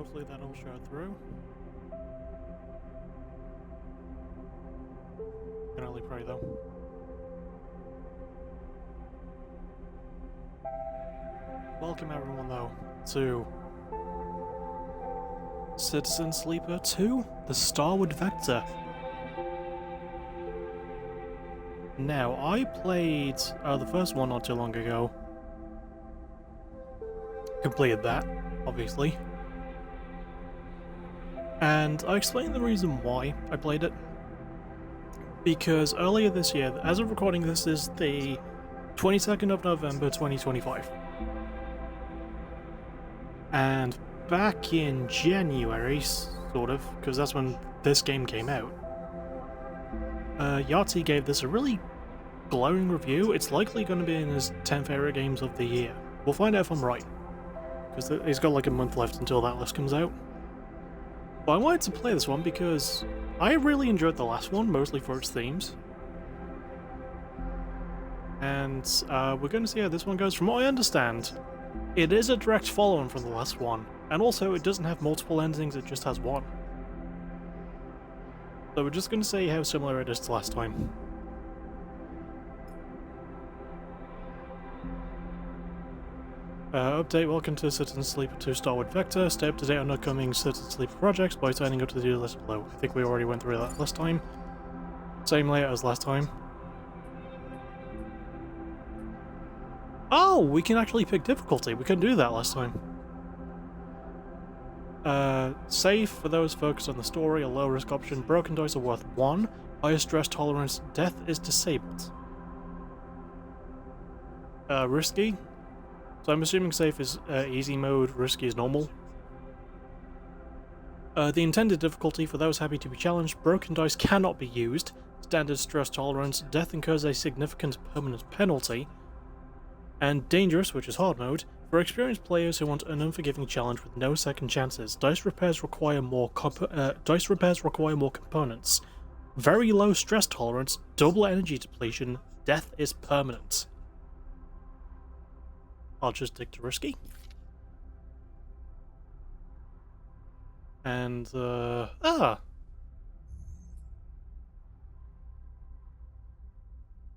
Hopefully that'll show through. Can only pray though. Welcome everyone though to Citizen Sleeper 2, the Starward Vector. Now, I played the first one not too long ago. Completed that, obviously. And I explained the reason why I played it. Because earlier this year, as of recording this is the 22nd of November 2025. And back in January, sort of, because that's when this game came out, Yahtzee gave this a really glowing review. It's likely going to be in his 10 favourite games of the year. We'll find out if I'm right, because he's got like a month left until that list comes out. But I wanted to play this one because I really enjoyed the last one, mostly for its themes. And we're going to see how this one goes. From what I understand, it is a direct follow-on from the last one, and also it doesn't have multiple endings, it just has one. So we're just going to see how similar it is to last time. Update, welcome to Citizen Sleeper 2 Starward Vector. Stay up to date on upcoming Citizen Sleeper projects by signing up to the do list below. I think we already went through that last time. Same layout as last time. Oh, we can actually pick difficulty. We couldn't do that last time. Safe for those focused on the story, a low risk option. Broken dice are worth 1. Higher stress tolerance, death is disabled. Risky. So I'm assuming safe is easy mode, risky is normal. The intended difficulty for those happy to be challenged, broken dice cannot be used. Standard stress tolerance, death incurs a significant permanent penalty. And dangerous, which is hard mode, for experienced players who want an unforgiving challenge with no second chances. Dice repairs require more components. Very low stress tolerance, double energy depletion, death is permanent. I'll just stick to risky. And,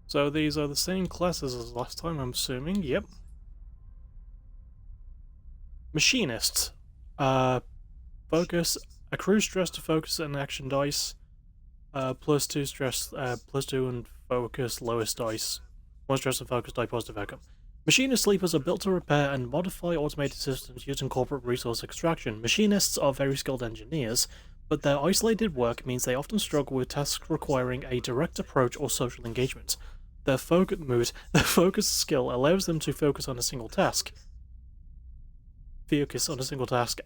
So these are the same classes as last time, I'm assuming. Yep. Machinist. Focus. Accrue stress to focus and action dice. +2 stress, +2 and focus, lowest dice. 1 stress and focus die, positive outcome. Machinist sleepers are built to repair and modify automated systems using corporate resource extraction. Machinists are very skilled engineers, but their isolated work means they often struggle with tasks requiring a direct approach or social engagement. Their focus skill allows them to focus on a single task,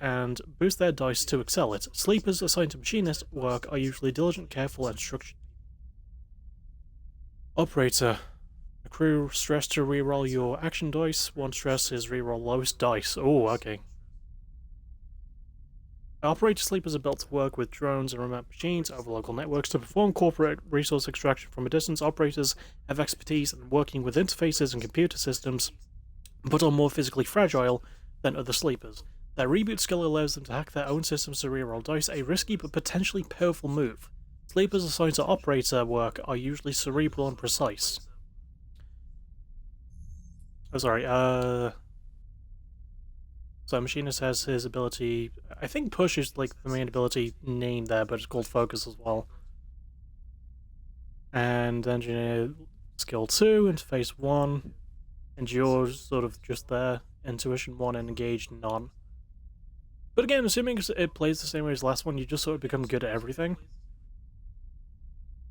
and boost their dice to excel it. Sleepers assigned to machinist work are usually diligent, careful, and structured. Operator. Accrue stress to reroll your action dice. 1 stress is reroll lowest dice. Oh, okay. Operator sleepers are built to work with drones and remote machines over local networks to perform corporate resource extraction from a distance. Operators have expertise in working with interfaces and computer systems, but are more physically fragile than other sleepers. Their reboot skill allows them to hack their own systems to reroll dice, a risky but potentially powerful move. Sleepers assigned to operator work are usually cerebral and precise. Oh, sorry, So Machinist has his ability, I think Push is like the main ability name there, but it's called Focus as well. And Engineer skill 2, Interface 1, Endure sort of just there, Intuition 1, and Engage none. But again, assuming it plays the same way as the last one, you just sort of become good at everything.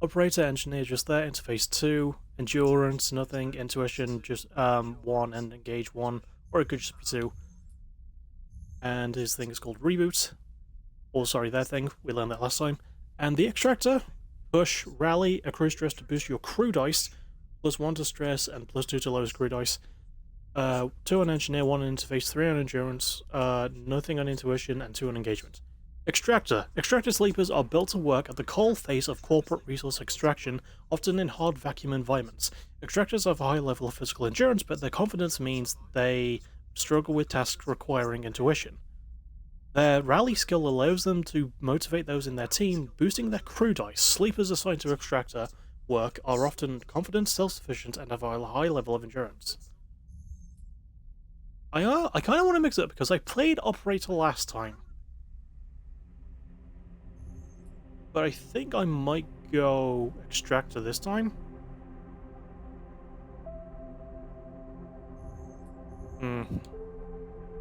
Operator, Engineer just there, Interface 2, Endurance, nothing, Intuition just 1, and Engage 1, or it could just be 2. And his thing is called Reboot. Or sorry, their thing, we learned that last time. And the Extractor, Push, Rally, accrue stress to boost your crew dice, +1 to stress and +2 to lowest crew dice. 2 on Engineer, 1 on Interface, 3 on Endurance, nothing on Intuition, and 2 on Engagement. Extractor. Extractor sleepers are built to work at the coal face of corporate resource extraction, often in hard vacuum environments. Extractors have a high level of physical endurance, but their confidence means they struggle with tasks requiring intuition. Their rally skill allows them to motivate those in their team, boosting their crew dice. Sleepers assigned to extractor work are often confident, self-sufficient, and have a high level of endurance. I kind of want to mix it up because I played Operator last time. But I think I might go Extractor this time.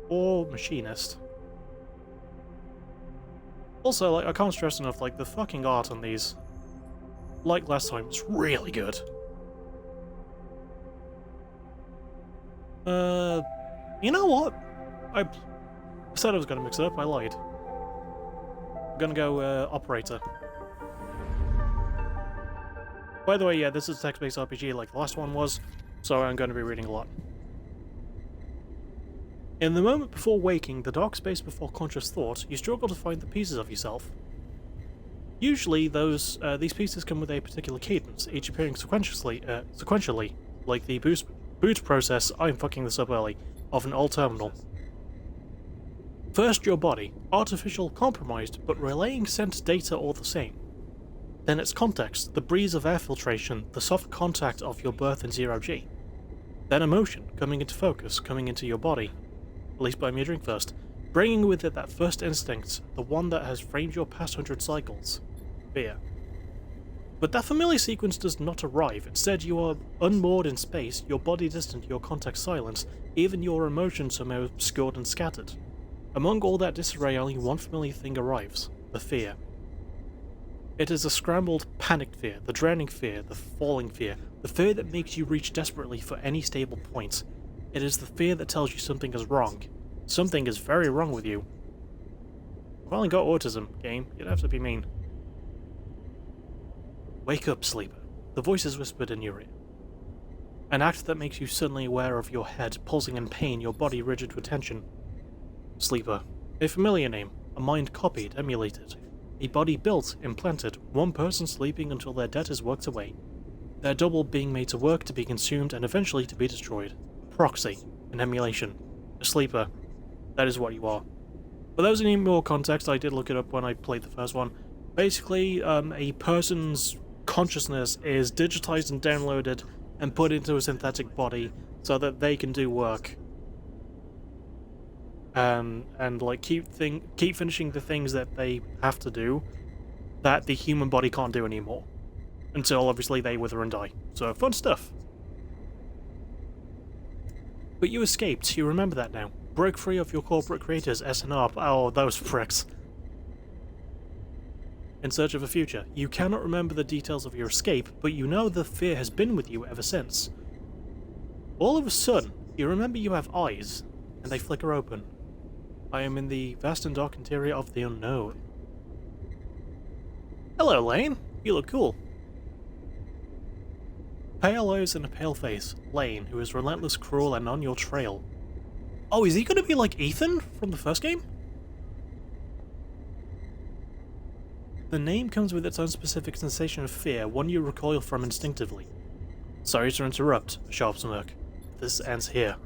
Or Machinist. Also, like, I can't stress enough, like, the fucking art on these, like last time, was really good. You know what? I said I was gonna mix it up, I lied. I'm gonna go, Operator. By the way, yeah, this is a text-based RPG like the last one was, so I'm gonna be reading a lot. In the moment before waking, the dark space before conscious thought, you struggle to find the pieces of yourself. Usually, these pieces come with a particular cadence, each appearing sequentially, like the boot process, I'm fucking this up early, of an old terminal. First your body, artificial, compromised, but relaying sent data all the same. Then its context, the breeze of air filtration, the soft contact of your birth in zero-G. Then emotion, coming into focus, coming into your body. At least buy me a drink first. Bringing with it that first instinct, the one that has framed your past 100 cycles. Fear. But that familiar sequence does not arrive. Instead, you are unmoored in space, your body distant, your context silent, even your emotions somehow obscured and scattered. Among all that disarray, only one familiar thing arrives. The fear. It is a scrambled, panicked fear, the drowning fear, the falling fear, the fear that makes you reach desperately for any stable point. It is the fear that tells you something is wrong. Something is very wrong with you. I've only got autism, game. You'd have to be mean. Wake up, sleeper. The voice is whispered in your ear. An act that makes you suddenly aware of your head pulsing in pain, your body rigid with tension. Sleeper. A familiar name. A mind copied, emulated. A body built, implanted. One person sleeping until their debt is worked away. Their double being made to work, to be consumed, and eventually to be destroyed. Proxy, an emulation, a sleeper. That is what you are. For those who need more context, I did look it up when I played the first one. Basically, a person's consciousness is digitized and downloaded and put into a synthetic body so that they can do work. And like keep finishing the things that they have to do that the human body can't do anymore. Until obviously they wither and die. So fun stuff. But you escaped, you remember that now. Broke free of your corporate creators, SNR, oh, those pricks. In search of a future. You cannot remember the details of your escape, but you know the fear has been with you ever since. All of a sudden, you remember you have eyes, and they flicker open. I am in the vast and dark interior of the unknown. Hello, Lane. You look cool. Pale eyes and a pale face, Lane, who is relentless, cruel, and on your trail. Oh, is he gonna be like Ethan from the first game? The name comes with its own specific sensation of fear, one you recoil from instinctively. Sorry to interrupt, a sharp smirk. This ends here.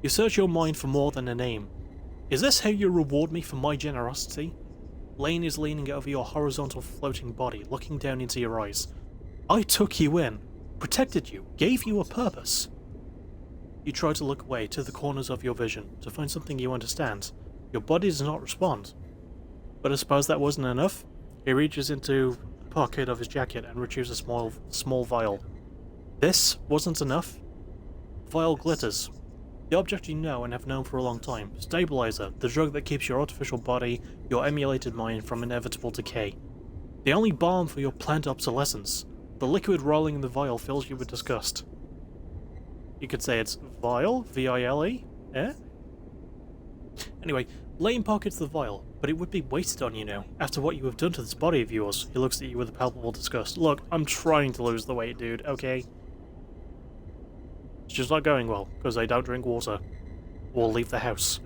You search your mind for more than a name. Is this how you reward me for my generosity? Lane is leaning over your horizontal floating body, looking down into your eyes. I took you in. Protected you, gave you a purpose. You try to look away to the corners of your vision to find something you understand. Your body does not respond. But I suppose that wasn't enough. He reaches into the pocket of his jacket and retrieves a small vial. This wasn't enough. Vial glitters. The object you know and have known for a long time. Stabilizer, the drug that keeps your artificial body, your emulated mind from inevitable decay. The only balm for your planned obsolescence. The liquid rolling in the vial fills you with disgust. You could say it's vile, V-I-L-E, eh? Anyway, Lane pockets the vial, but it would be wasted on you now. After what you have done to this body of yours, he looks at you with a palpable disgust. Look, I'm trying to lose the weight, dude, okay? It's just not going well, because I don't drink water. Or leave the house.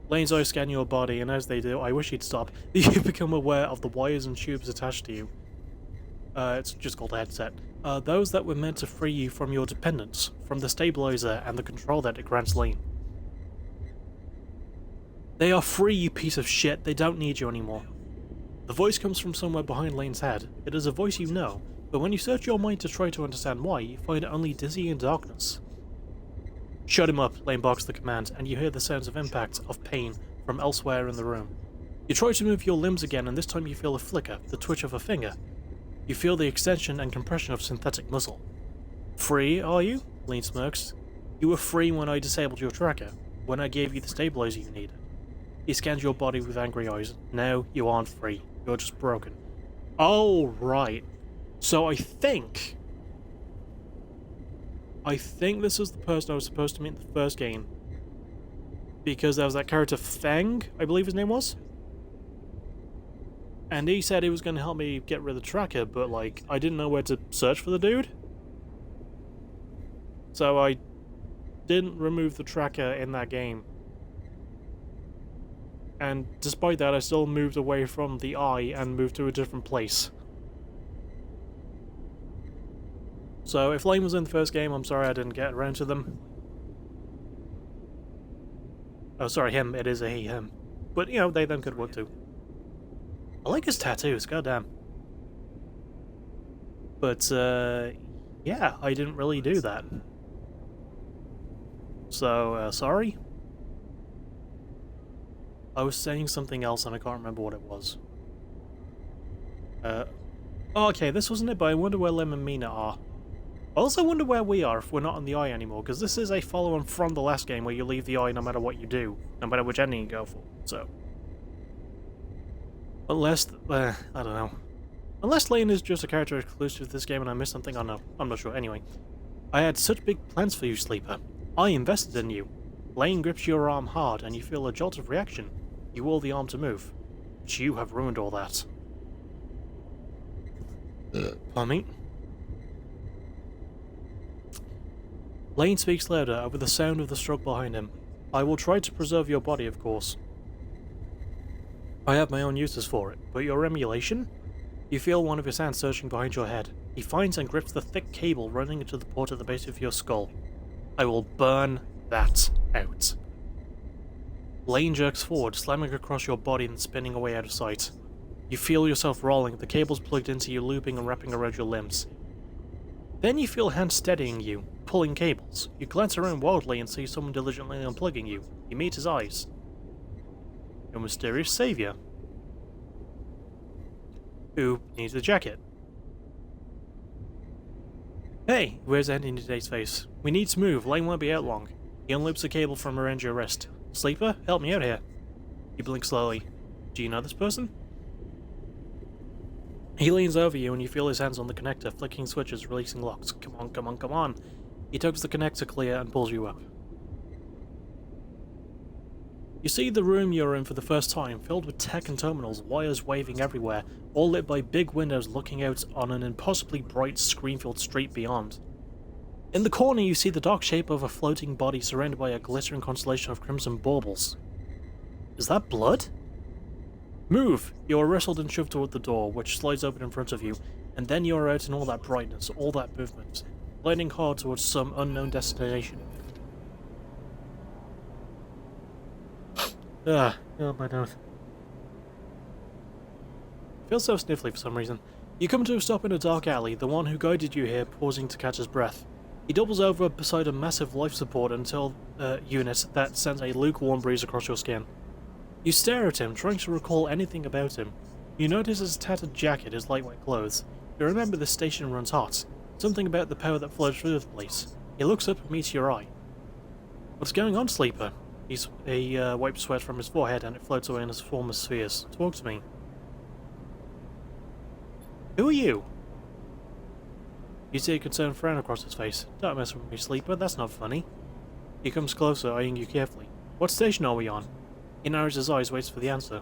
Lane's eyes scan your body, and as they do, I wish he'd stop. You become aware of the wires and tubes attached to you. It's just called a headset. Those that were meant to free you from your dependence, from the stabilizer and the control that it grants Lane. They are free, you piece of shit. They don't need you anymore. The voice comes from somewhere behind Lane's head. It is a voice you know, but when you search your mind to try to understand why, you find only dizzying darkness. Shut him up, Lane barks the command, and you hear the sounds of impact, of pain, from elsewhere in the room. You try to move your limbs again, and this time you feel a flicker, the twitch of a finger. You feel the extension and compression of synthetic muscle. Free, are you? Lane smirks. You were free when I disabled your tracker, when I gave you the stabilizer you needed. He scans your body with angry eyes. Now you aren't free. You're just broken. Oh, right. So I think this is the person I was supposed to meet in the first game. Because there was that character Feng, I believe his name was. And he said he was going to help me get rid of the tracker, but like, I didn't know where to search for the dude. So I didn't remove the tracker in that game. And despite that, I still moved away from the eye and moved to a different place. So if Lane was in the first game, I'm sorry I didn't get around to them. Oh, sorry, him. It is a he, him. But, you know, they then could work too. I like his tattoos, goddamn. But, yeah, I didn't really do that. So, sorry? I was saying something else and I can't remember what it was. Oh, okay, this wasn't it, but I wonder where Lem and Mina are. I also wonder where we are if we're not on the eye anymore, because this is a follow-on from the last game where you leave the eye no matter what you do, no matter which ending you go for, so... Unless, I don't know. Unless Lane is just a character exclusive to this game and I missed something, I don't know. I'm not sure. Anyway. I had such big plans for you, Sleeper. I invested in you. Lane grips your arm hard and you feel a jolt of reaction. You will the arm to move. But you have ruined all that. Pardon me? Lane speaks louder over the sound of the stroke behind him. I will try to preserve your body, of course. I have my own uses for it, but your emulation? You feel one of his hands searching behind your head. He finds and grips the thick cable running into the port at the base of your skull. I will burn that out. Lane jerks forward, slamming across your body and spinning away out of sight. You feel yourself rolling, the cables plugged into you looping and wrapping around your limbs. Then you feel hands steadying you, pulling cables. You glance around wildly and see someone diligently unplugging you. You meet his eyes. Your mysterious savior. Who needs a jacket? Hey, where's Andy in today's face? We need to move, Lane won't be out long. He unloops the cable from around your wrist. Sleeper, help me out here. You blink slowly. Do you know this person? He leans over you and you feel his hands on the connector, flicking switches, releasing locks. Come on, come on, come on. He tugs the connector clear and pulls you up. You see the room you're in for the first time, filled with tech and terminals, wires waving everywhere, all lit by big windows looking out on an impossibly bright, screen-filled street beyond. In the corner you see the dark shape of a floating body surrounded by a glittering constellation of crimson baubles. Is that blood? Move! You are wrestled and shoved toward the door, which slides open in front of you, and then you are out in all that brightness, all that movement, gliding hard towards some unknown destination. Oh my nose. Feels so sniffly for some reason. You come to a stop in a dark alley, the one who guided you here pausing to catch his breath. He doubles over beside a massive life support unit that sends a lukewarm breeze across your skin. You stare at him, trying to recall anything about him. You notice his tattered jacket, his lightweight clothes. You remember the station runs hot. Something about the power that flows through the place. He looks up and meets your eye. What's going on, Sleeper? He wipes sweat from his forehead and it floats away in his former spheres. Talk to me. Who are you? You see a concerned frown across his face. Don't mess with me, Sleeper, that's not funny. He comes closer, eyeing you carefully. What station are we on? He narrows his eyes, waits for the answer.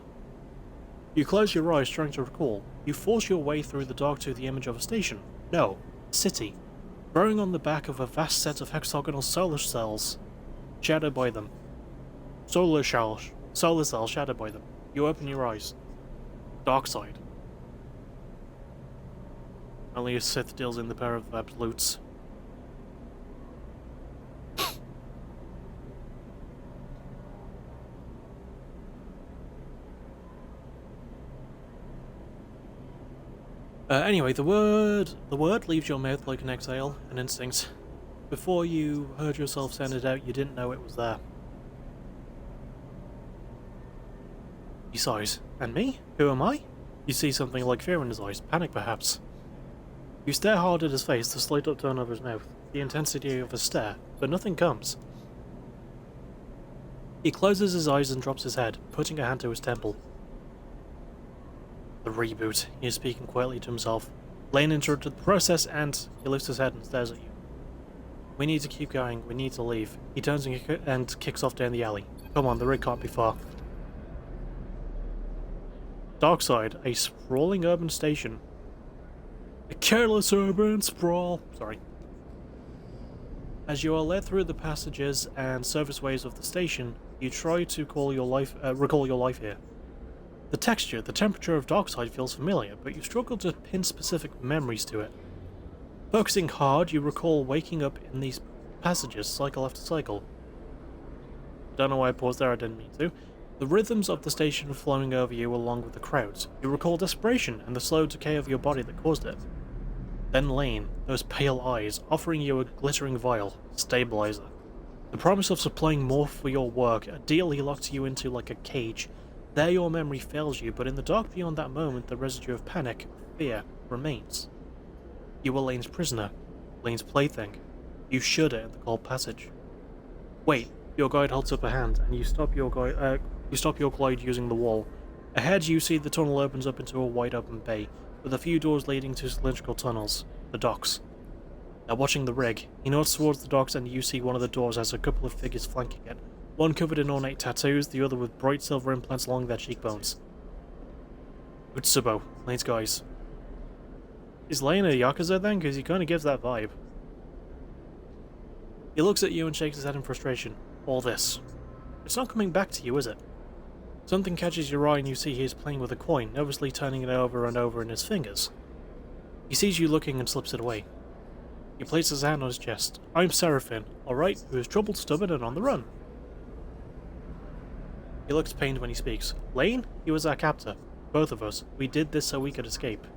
You close your eyes, trying to recall. You force your way through the dark to the image of a station. No, a city. Growing on the back of a vast set of hexagonal solar cells. Shadowed by them. Solar cells shadowed by them. You open your eyes. Dark side. Only a Sith deals in the power of absolutes. Anyway, the word leaves your mouth like an exhale, an instinct. Before you heard yourself send it out, you didn't know it was there. He sighs. And me? Who am I? You see something like fear in his eyes, panic perhaps. You stare hard at his face, the slight upturn of his mouth, the intensity of his stare, but nothing comes. He closes his eyes and drops his head, putting a hand to his temple. The reboot, he is speaking quietly to himself. Lane interrupted the process and he lifts his head and stares at you. We need to keep going, we need to leave. He turns and kicks off down the alley. Come on, the rig can't be far. Darkside, a sprawling urban station. A careless urban sprawl. Sorry. As you are led through the passages and serviceways of the station, you try to recall your life here. The texture, the temperature of Darkside feels familiar, but you struggle to pin specific memories to it. Focusing hard, you recall waking up in these passages, cycle after cycle. Don't know why I paused there, I didn't mean to. The rhythms of the station flowing over you along with the crowds. You recall desperation and the slow decay of your body that caused it. Then Lane, those pale eyes, offering you a glittering vial, stabilizer. The promise of supplying more for your work, a deal he locked you into like a cage. There your memory fails you, but in the dark beyond that moment, the residue of panic, fear, remains. You were Lane's prisoner, Lane's plaything. You shudder in the cold passage. Wait, your guide holds up a hand, and you stop your glide using the wall. Ahead you see the tunnel opens up into a wide open bay, with a few doors leading to cylindrical tunnels, the docks. Now watching the rig, he nods towards the docks and you see one of the doors has a couple of figures flanking it, one covered in ornate tattoos, the other with bright silver implants along their cheekbones. Utsubo, Lane's guys. Is Lane a Yakuza then? Because he kinda gives that vibe. He looks at you and shakes his head in frustration. All this. It's not coming back to you, is it? Something catches your eye and you see he is playing with a coin, nervously turning it over and over in his fingers. He sees you looking and slips it away. He places his hand on his chest. I'm Seraphine, alright, who is troubled, stubborn, and on the run. He looks pained when he speaks. Lane? He was our captor. Both of us. We did this so we could escape.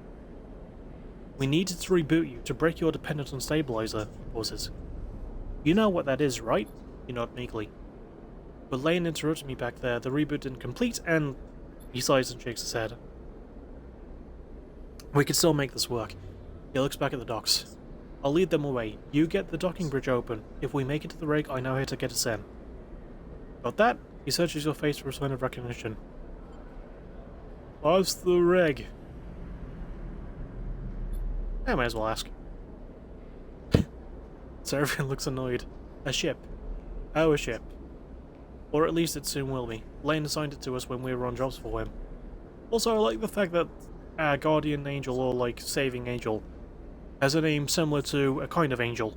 We needed to reboot you, to break your dependence on stabilizer, he pauses. You know what that is, right? You nod meekly. But Lane interrupted me back there, the reboot didn't complete, and... He sighs and shakes his head. We could still make this work. He looks back at the docks. I'll lead them away. You get the docking bridge open. If we make it to the rig, I know how to get us in. Got that? He searches your face for a sign of recognition. What's the rig? I might as well ask. Seraphine looks annoyed. A ship. Oh, a ship. Or at least it soon will be. Lane assigned it to us when we were on jobs for him. Also, I like the fact that our guardian angel, or like saving angel, has a name similar to a kind of angel.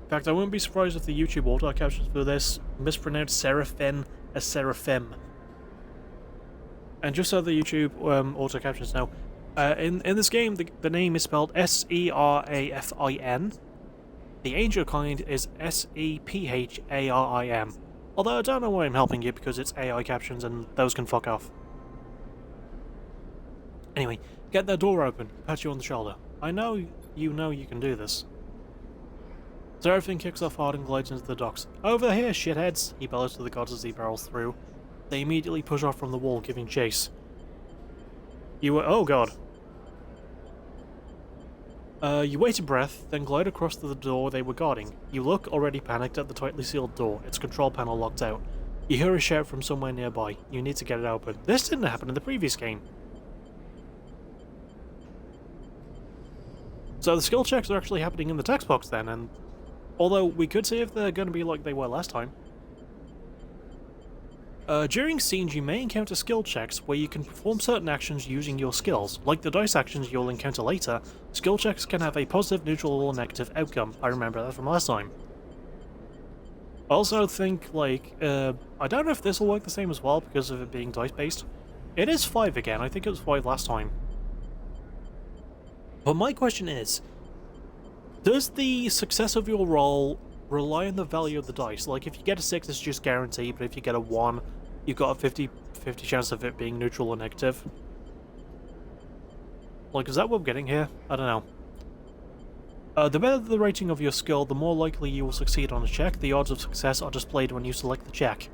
In fact, I wouldn't be surprised if the YouTube auto captions for this mispronounced Seraphine as Seraphim. And just so the YouTube auto captions know, in this game the name is spelled S-E-R-A-F-I-N. The angel kind is S-E-P-H-A-R-I-M. Although I don't know why I'm helping you because it's AI captions and those can fuck off. Anyway, get that door open, pat you on the shoulder. I know you can do this. Seraphine kicks off hard and glides into the docks. Over here, shitheads! He bellows to the gods as he barrels through. They immediately push off from the wall, giving chase. Oh god. You wait a breath, then glide across to the door they were guarding. You look, already panicked, at the tightly sealed door, its control panel locked out. You hear a shout from somewhere nearby. You need to get it open. This didn't happen in the previous game. So the skill checks are actually happening in the text box then, and although we could see if they're going to be like they were last time. During scenes you may encounter skill checks where you can perform certain actions using your skills. Like the dice actions you'll encounter later, skill checks can have a positive, neutral, or negative outcome. I remember that from last time. I also think, like, I don't know if this will work the same as well because of it being dice-based. It is 5 again, I think it was 5 last time. But my question is, does the success of your roll rely on the value of the dice? Like, if you get a 6, it's just guaranteed, but if you get a 1, you've got a 50-50 chance of it being neutral or negative. Like, is that what we're getting here? I don't know. The better the rating of your skill, the more likely you will succeed on a check. The odds of success are displayed when you select the check.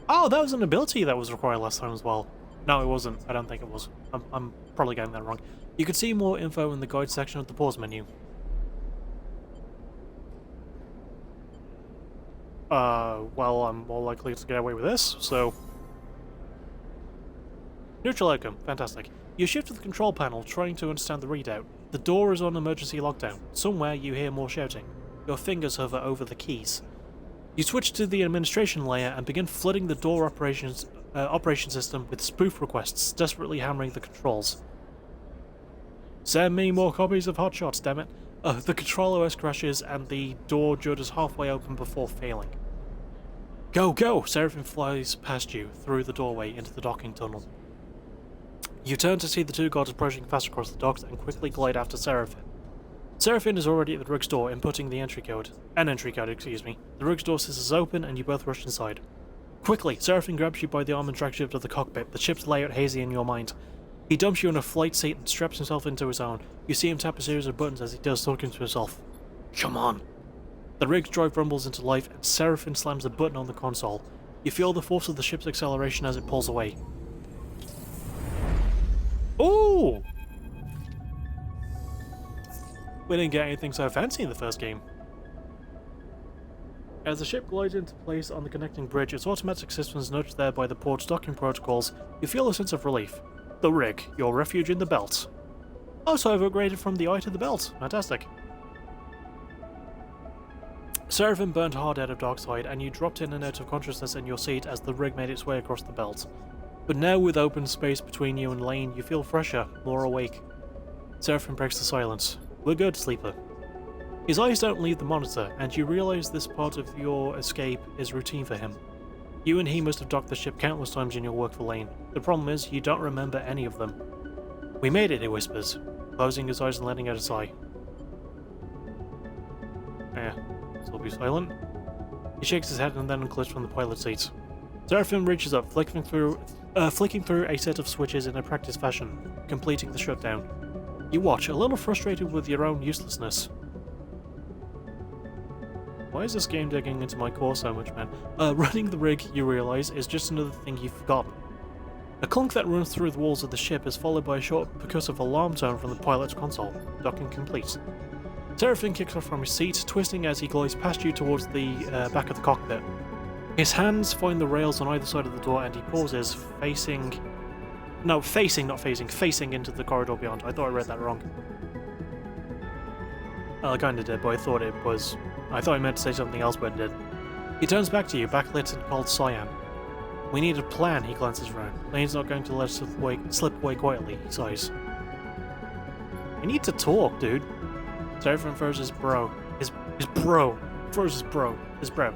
Oh, that was an ability that was required last time as well. No, it wasn't. I don't think it was. I'm probably getting that wrong. You can see more info in the guide section of the pause menu. Well, I'm more likely to get away with this, so... Neutral outcome. Fantastic. You shift to the control panel, trying to understand the readout. The door is on emergency lockdown. Somewhere you hear more shouting. Your fingers hover over the keys. You switch to the administration layer and begin flooding the door operation system with spoof requests, desperately hammering the controls. Send me more copies of Hot Shots, dammit. The control OS crashes and the door judders halfway open before failing. Go, go! Seraphim flies past you, through the doorway, into the docking tunnel. You turn to see the two guards approaching fast across the docks and quickly glide after Seraphim. Seraphim is already at the rig's door, inputting the entry code. Excuse me. The rig's door scissors open and you both rush inside. Quickly, Seraphim grabs you by the arm and drags you up to the cockpit, the ship's layout hazy in your mind. He dumps you in a flight seat and straps himself into his own. You see him tap a series of buttons as he does, talking to himself. Come on. The rig's drive rumbles into life and Seraphim slams a button on the console. You feel the force of the ship's acceleration as it pulls away. Ooh! We didn't get anything so fancy in the first game. As the ship glides into place on the connecting bridge, its automatic systems nudged there by the port's docking protocols, you feel a sense of relief. The rig, your refuge in the belt. Oh, so I've upgraded from the eye to the belt. Fantastic. Seraphim burned hard out of Darkside, and you dropped in and out of consciousness in your seat as the rig made its way across the belt. But now with open space between you and Lane, you feel fresher, more awake. Seraphim breaks the silence. We're good, Sleeper. His eyes don't leave the monitor, and you realise this part of your escape is routine for him. You and he must have docked the ship countless times in your work for Lane. The problem is, you don't remember any of them. We made it, he whispers, closing his eyes and letting out a sigh. Still be silent. He shakes his head and then unclips from the pilot seat. Seraphim reaches up, flicking through a set of switches in a practiced fashion, completing the shutdown. You watch, a little frustrated with your own uselessness. Why is this game digging into my core so much, man? Running the rig, you realise, is just another thing you've forgotten. A clunk that runs through the walls of the ship is followed by a short percussive alarm tone from the pilot's console. Docking complete. Seraphim kicks off from his seat, twisting as he glides past you towards the back of the cockpit. His hands find the rails on either side of the door and he pauses, facing into the corridor beyond. I thought I read that wrong. Well, I kinda did, but I thought I meant to say something else, but it did. He turns back to you, backlit and called cyan. We need a plan, he glances around. Lane's not going to let us slip away quietly, he sighs. We need to talk, dude. Seraphim furrows his brow,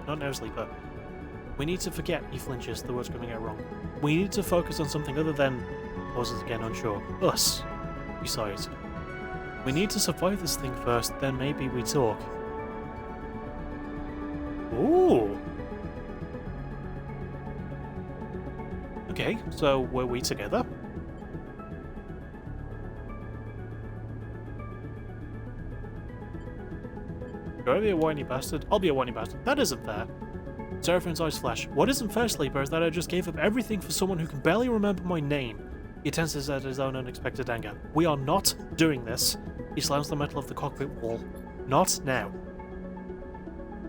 not now, Sleeper. We need to forget, he flinches, the words coming out wrong. We need to focus on something other than... pauses again, unsure. Us, he sighs. We need to survive this thing first, then maybe we talk. Ooh! Okay, so were we together? Should I be a whiny bastard? I'll be a whiny bastard. That isn't fair. Seraphim's eyes flash. What isn't fair, Sleeper, is that I just gave up everything for someone who can barely remember my name. He tenses at his own unexpected anger. We are not doing this. He slams the metal of the cockpit wall. Not now.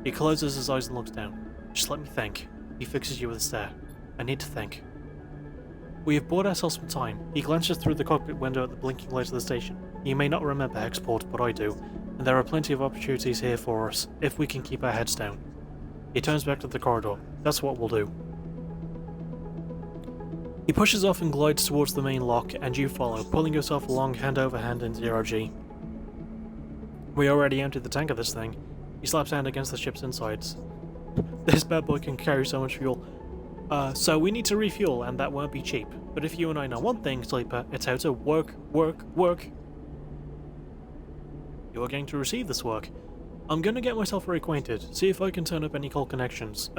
He closes his eyes and looks down. Just let me think. He fixes you with a stare. I need to think. We have bought ourselves some time. He glances through the cockpit window at the blinking lights of the station. You may not remember Hexport, but I do, and there are plenty of opportunities here for us, if we can keep our heads down. He turns back to the corridor. That's what we'll do. He pushes off and glides towards the main lock, and you follow, pulling yourself along hand over hand in 0G. We already emptied the tank of this thing. He slaps hand against the ship's insides. This bad boy can carry so much fuel. So we need to refuel, and that won't be cheap. But if you and I know one thing, Sleeper, it's how to work. You are going to receive this work. I'm going to get myself reacquainted, see if I can turn up any old connections,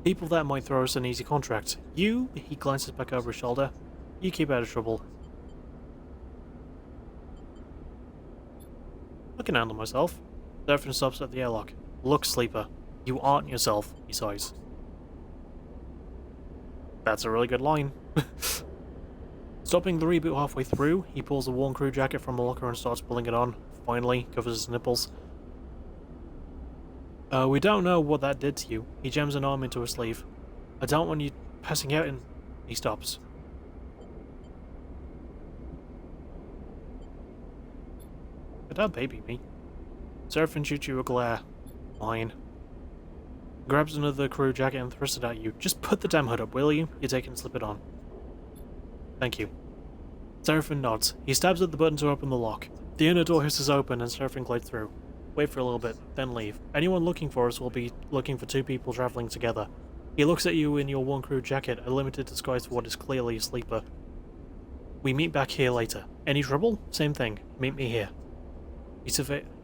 people that might throw us an easy contract. You, he glances back over his shoulder, you keep out of trouble. I can handle myself. Seraphim stops at the airlock. Look, Sleeper. You aren't yourself, he sighs. That's a really good line. Stopping the reboot halfway through, he pulls a worn crew jacket from a locker and starts pulling it on. Finally, covers his nipples. We don't know what that did to you. He jams an arm into her sleeve. I don't want you passing out and... He stops. Don't baby me. Seraphim shoots you a glare. Fine. Grabs another crew jacket and thrusts it at you. Just put the damn hood up, will you? You take it and slip it on. Thank you. Seraphim nods. He stabs at the button to open the lock. The inner door hisses open and Seraphim glides through. Wait for a little bit, then leave. Anyone looking for us will be looking for two people travelling together. He looks at you in your one crew jacket, a limited disguise for what is clearly a sleeper. We meet back here later. Any trouble? Same thing. Meet me here.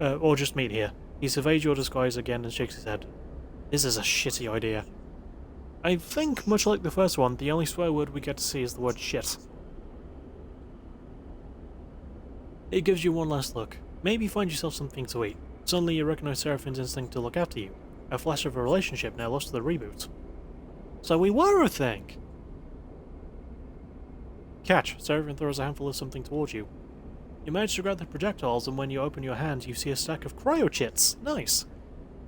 Or just meet here. He surveys your disguise again and shakes his head. This is a shitty idea. I think, much like the first one, the only swear word we get to see is the word shit. It gives you one last look. Maybe find yourself something to eat. Suddenly you recognize Seraphim's instinct to look after you. A flash of a relationship now lost to the reboot. So we were a thing! Catch! Seraphim throws a handful of something towards you. You manage to grab the projectiles, and when you open your hand, you see a stack of cryo-chits. Nice!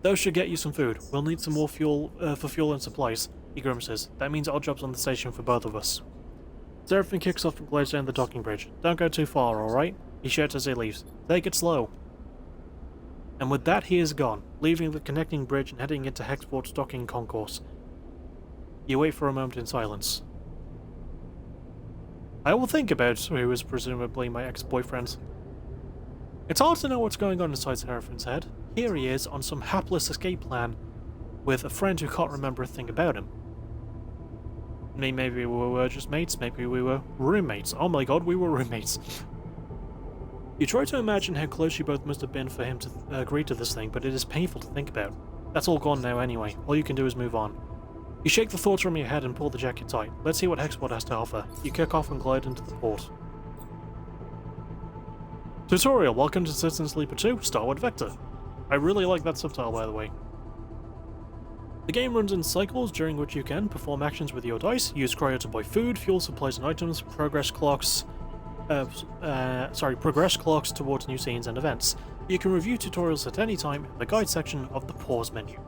Those should get you some food. We'll need some more fuel for fuel and supplies. He grimaces. That means odd jobs on the station for both of us. Seraphim kicks off and glides down the docking bridge. Don't go too far, alright? He shouts as he leaves. Take it slow. And with that he is gone, leaving the connecting bridge and heading into Hexport's docking concourse. You wait for a moment in silence. I will think about who is presumably my ex-boyfriend. It's hard to know what's going on inside Seraphim's head. Here he is on some hapless escape plan with a friend who can't remember a thing about him. Maybe we were just mates, maybe we were roommates. Oh my god, we were roommates. You try to imagine how close you both must have been for him to agree to this thing, but it is painful to think about. That's all gone now anyway. All you can do is move on. You shake the thoughts from your head and pull the jacket tight. Let's see what Hexport has to offer. You kick off and glide into the port. Tutorial, welcome to Citizen Sleeper 2, Starward Vector. I really like that subtitle, by the way. The game runs in cycles, during which you can perform actions with your dice, use cryo to buy food, fuel, supplies and items, progress clocks towards new scenes and events. You can review tutorials at any time in the guide section of the pause menu.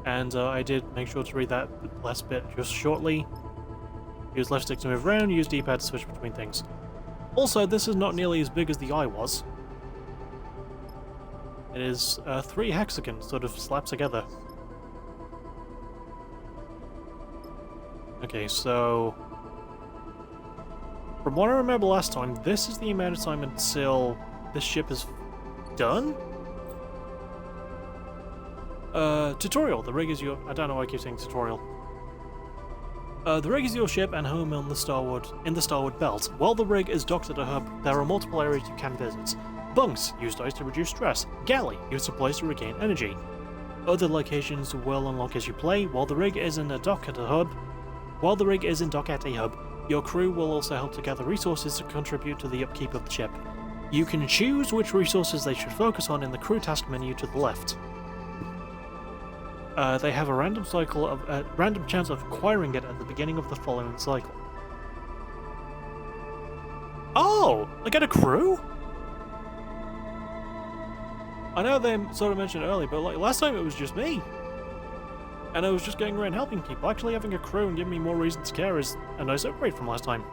And I did make sure to read that last bit just shortly. Use left stick to move around, use D-pad to switch between things. Also, this is not nearly as big as the eye was. It is 3 hexagons sort of slapped together. Okay, so... from what I remember last time, this is the amount of time until this ship is done? Tutorial. The rig is your... I don't know why I keep saying tutorial. The rig is your ship and home in the Starward Belt. While the rig is docked at a hub, there are multiple areas you can visit. Bunks, use dice to reduce stress. Galley, use supplies to regain energy. Other locations will unlock as you play. While the rig is in dock at a hub, your crew will also help to gather resources to contribute to the upkeep of the ship. You can choose which resources they should focus on in the crew task menu to the left. They have a random chance of acquiring it at the beginning of the following cycle. Oh! I get a crew? I know they sort of mentioned it earlier, but like last time it was just me. And I was just going around helping people. Actually having a crew and giving me more reason to care is a nice upgrade from last time.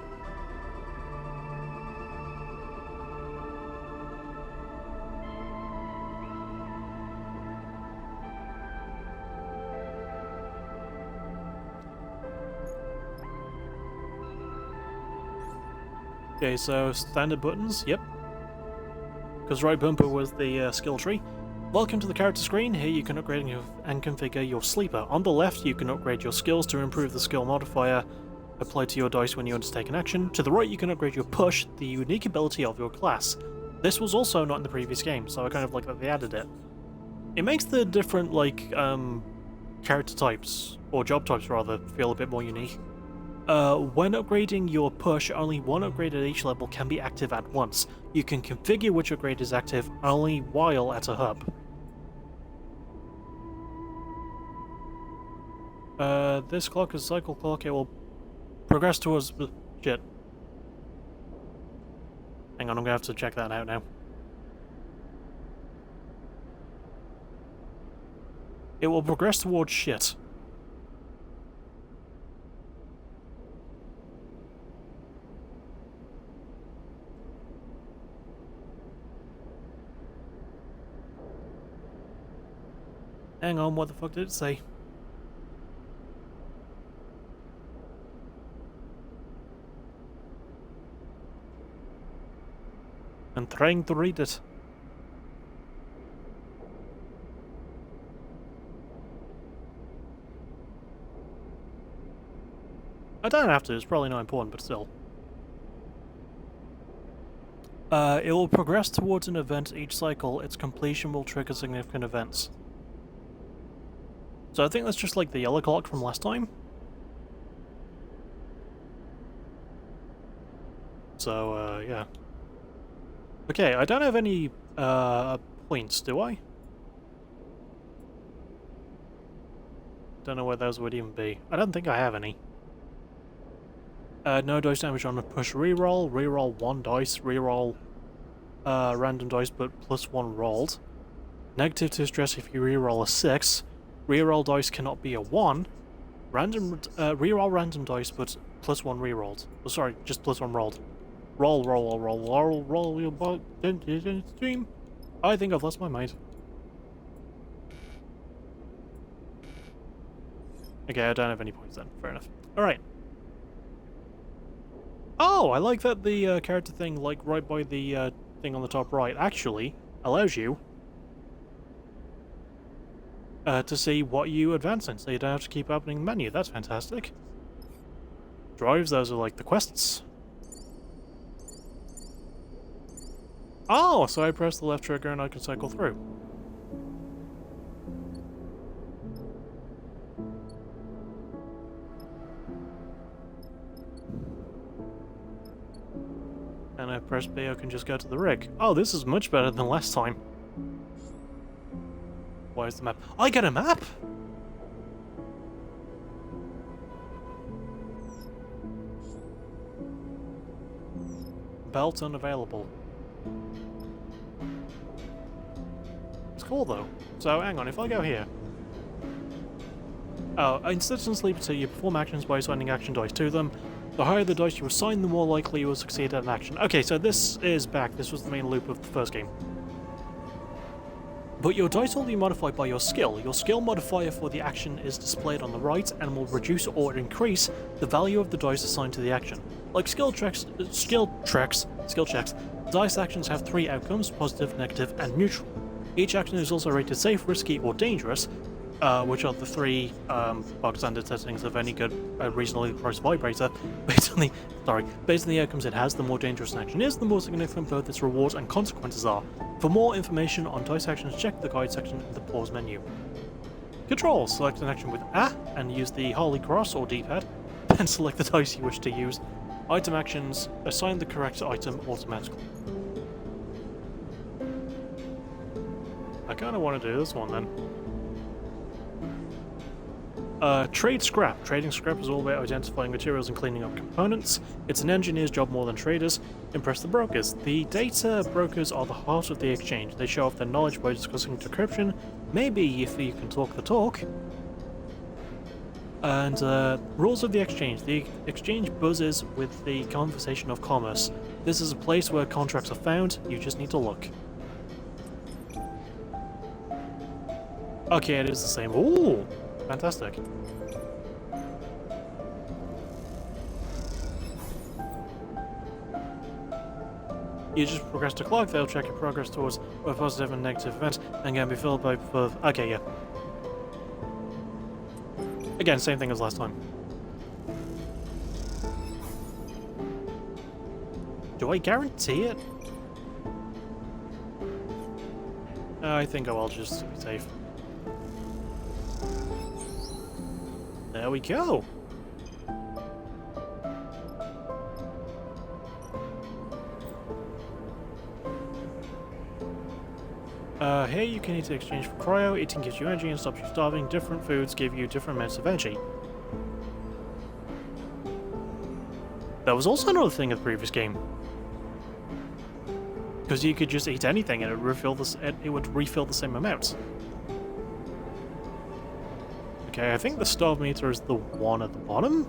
Okay, so standard buttons, yep. Because right bumper was the skill tree. Welcome to the character screen. Here you can upgrade and configure your sleeper. On the left you can upgrade your skills to improve the skill modifier applied to your dice when you undertake an action. To the right you can upgrade your push, the unique ability of your class. This was also not in the previous game, so I kind of like that they added it. It makes the different, like, character types, or job types rather, feel a bit more unique. When upgrading your push, only one upgrade at each level can be active at once. You can configure which upgrade is active only while at a hub. This clock is a cycle clock. It will progress towards... Shit. Hang on, I'm gonna have to check that out now. It will progress towards shit. Hang on, what the fuck did it say? I'm trying to read it. I don't have to, it's probably not important, but still. It will progress towards an event each cycle. Its completion will trigger significant events. So I think that's just like the yellow clock from last time. So, yeah. Okay, I don't have any, points, do I? Don't know where those would even be. I don't think I have any. No dice damage on a push reroll. Reroll 1 dice. Reroll, random dice, but plus 1 rolled. Negative to stress if you reroll a 6. Reroll dice cannot be a 1. Reroll random dice, but plus 1 rerolled. Oh, sorry, just plus 1 rolled. Roll your butt in stream. I think I've lost my mind. Okay, I don't have any points then. Fair enough. Alright. Oh, I like that the character thing, like, right by the thing on the top right, actually allows you to see what you advance in, so you don't have to keep opening the menu. That's fantastic. Drives, those are like the quests. Oh, so I press the left trigger and I can cycle through. And I press B, I can just go to the rig. Oh, this is much better than last time. Why is the map? I get a map! Belt unavailable. It's cool though. So hang on, if I go here. Oh, in Citizen Sleeper 2, you perform actions by assigning action dice to them. The higher the dice you assign, the more likely you will succeed at an action. Okay, so this is back. This was the main loop of the first game. But your dice will be modified by your skill. Your skill modifier for the action is displayed on the right and will reduce or increase the value of the dice assigned to the action. Like skill checks, dice actions have 3 outcomes: positive, negative, and neutral. Each action is also rated safe, risky, or dangerous, which are the 3 bog standard settings of any good reasonably priced vibrator. Based on the outcomes it has, the more dangerous an action is, the more significant both its rewards and consequences are. For more information on dice actions, check the guide section in the pause menu. Control: select an action with A and use the Holy Cross or D-pad, then select the dice you wish to use. Item actions: assign the correct item automatically. I kinda want to do this one then. Trade scrap. Trading scrap is all about identifying materials and cleaning up components. It's an engineer's job more than traders. Impress the brokers. The data brokers are the heart of the exchange. They show off their knowledge by discussing decryption, maybe if you can talk the talk. And rules of the exchange. The exchange buzzes with the conversation of commerce. This is a place where contracts are found. You just need to look. Okay, it is the same. Ooh! Fantastic. You just progress to clock, they'll check your progress towards both positive and negative events, and can be filled by both. Okay, yeah. Again, same thing as last time. Do I guarantee it? I think I will just to be safe. There we go! Here you can eat in exchange for cryo. Eating gives you energy and stops you starving. Different foods give you different amounts of energy. That was also another thing of the previous game. Because you could just eat anything and it would refill the same amount. Okay, I think the starve meter is the one at the bottom.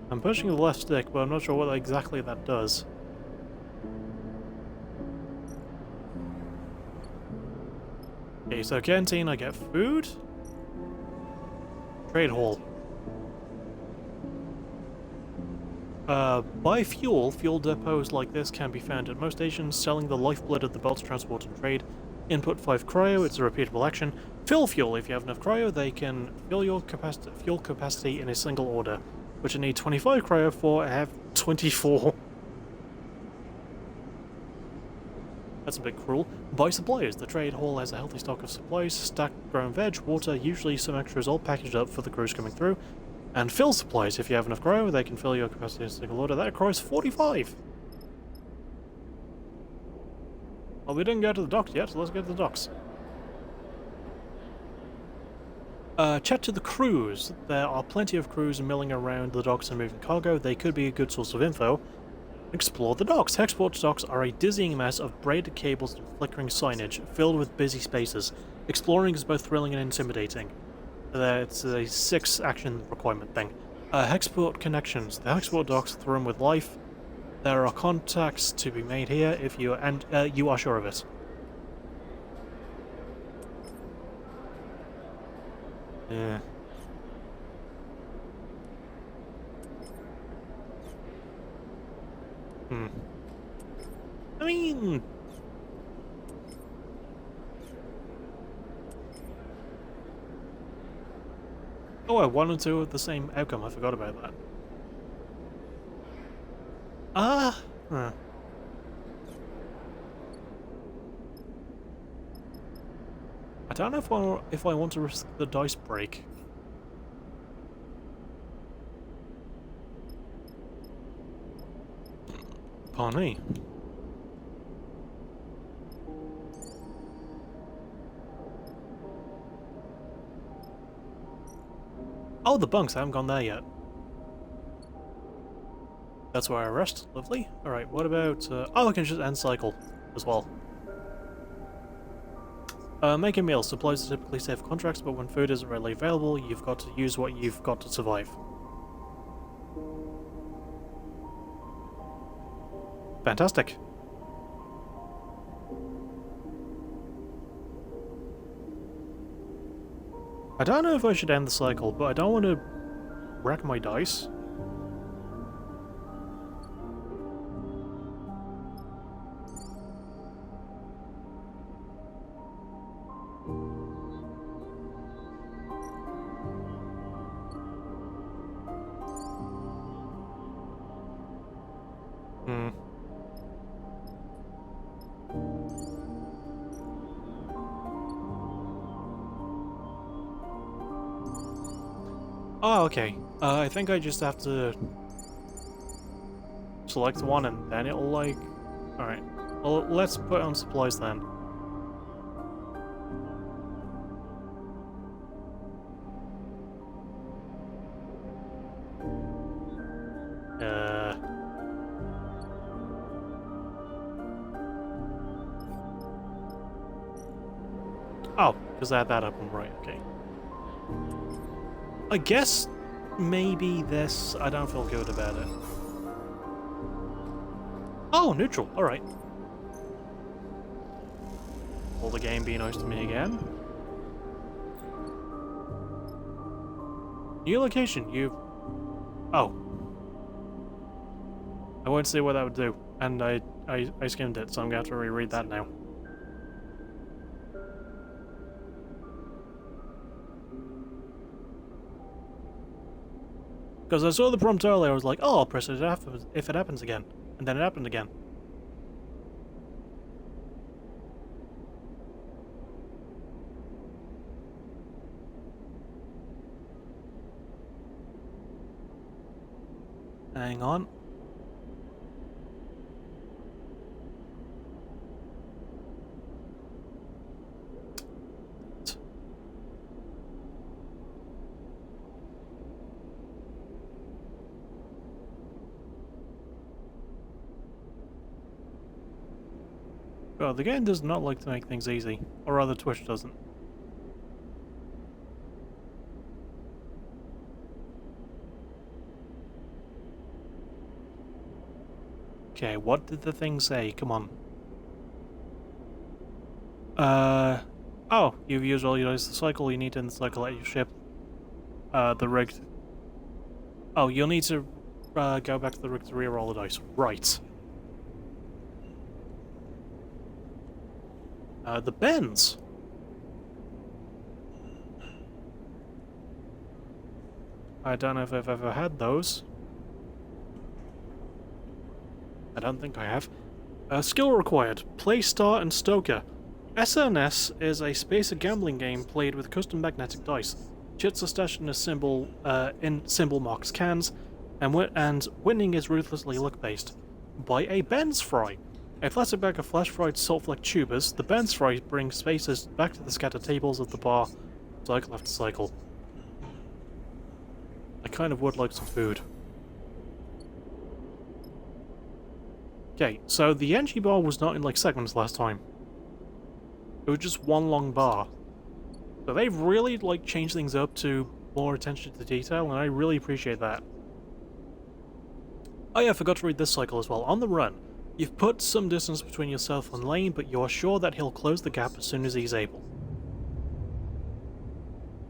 I'm pushing the left stick, but I'm not sure what exactly that does. Okay, so canteen, I get food. Trade hall. Buy fuel. Fuel depots like this can be found at most stations, selling the lifeblood of the belts transport and trade. Input 5 cryo, it's a repeatable action. Fill fuel. If you have enough cryo, they can fill your fuel capacity in a single order, which I need 25 cryo for. I have 24. That's a bit cruel. Buy supplies. The trade hall has a healthy stock of supplies, stacked grown veg, water, usually some extras all packaged up for the crews coming through. And fill supplies. If you have enough cryo, they can fill your capacity in a single order. That requires 45! Well, we didn't go to the docks yet, so let's go to the docks. Chat to the crews. There are plenty of crews milling around the docks and moving cargo. They could be a good source of info. Explore the docks. Hexport docks are a dizzying mess of braided cables and flickering signage, filled with busy spaces. Exploring is both thrilling and intimidating. It's a 6 action requirement thing. Hexport connections. The Hexport docks thrum with life. There are contacts to be made here if you are sure of it. Yeah. I mean... Oh, I wanted to have the same outcome. I forgot about that. Huh. I don't know if I want to risk the dice break. Pardon me. Oh, the bunks. I haven't gone there yet. That's where I rest. Lovely. Alright, what about... oh, I can just end cycle as well. Make a meal. Supplies are typically safe contracts, but when food isn't readily available, you've got to use what you've got to survive. Fantastic. I don't know if I should end the cycle, but I don't want to wreck my dice. Oh, okay. I think I just have to select one and then it'll like... Alright. Well, let's put on supplies then. Oh, because I had that up and right, okay. I guess maybe this... I don't feel good about it. Oh, neutral, alright. Will the game be nice to me again? New location, Oh. I won't see what that would do, and I skimmed it, so I'm gonna have to reread that now. Because I saw the prompt earlier, I was like, oh, I'll press it if it happens again. And then it happened again. Hang on. Oh, the game does not like to make things easy. Or rather, Twitch doesn't. Okay, what did the thing say? Come on. Oh, you've used all your dice to cycle. You need to end the cycle at your ship. The rig. Oh, you'll need to go back to the rig to re-roll the dice. Right. The bends. I don't know if I've ever had those. I don't think I have. Skill required. Play Star and Stoker. SNS is a spacer gambling game played with custom magnetic dice. Chips are stashed in a symbol marked cans, and winning is ruthlessly luck-based. Buy a Ben's Fry. A plastic bag of flash-fried salt-flecked tubers, the Ben's Fry brings spacers back to the scattered tables of the bar, cycle after cycle. I kind of would like some food. Okay, so the energy bar was not in like segments last time. It was just one long bar. So they've really like changed things up to more attention to detail, and I really appreciate that. Oh yeah, I forgot to read this cycle as well. On the run, you've put some distance between yourself and Lane, but you are sure that he'll close the gap as soon as he's able.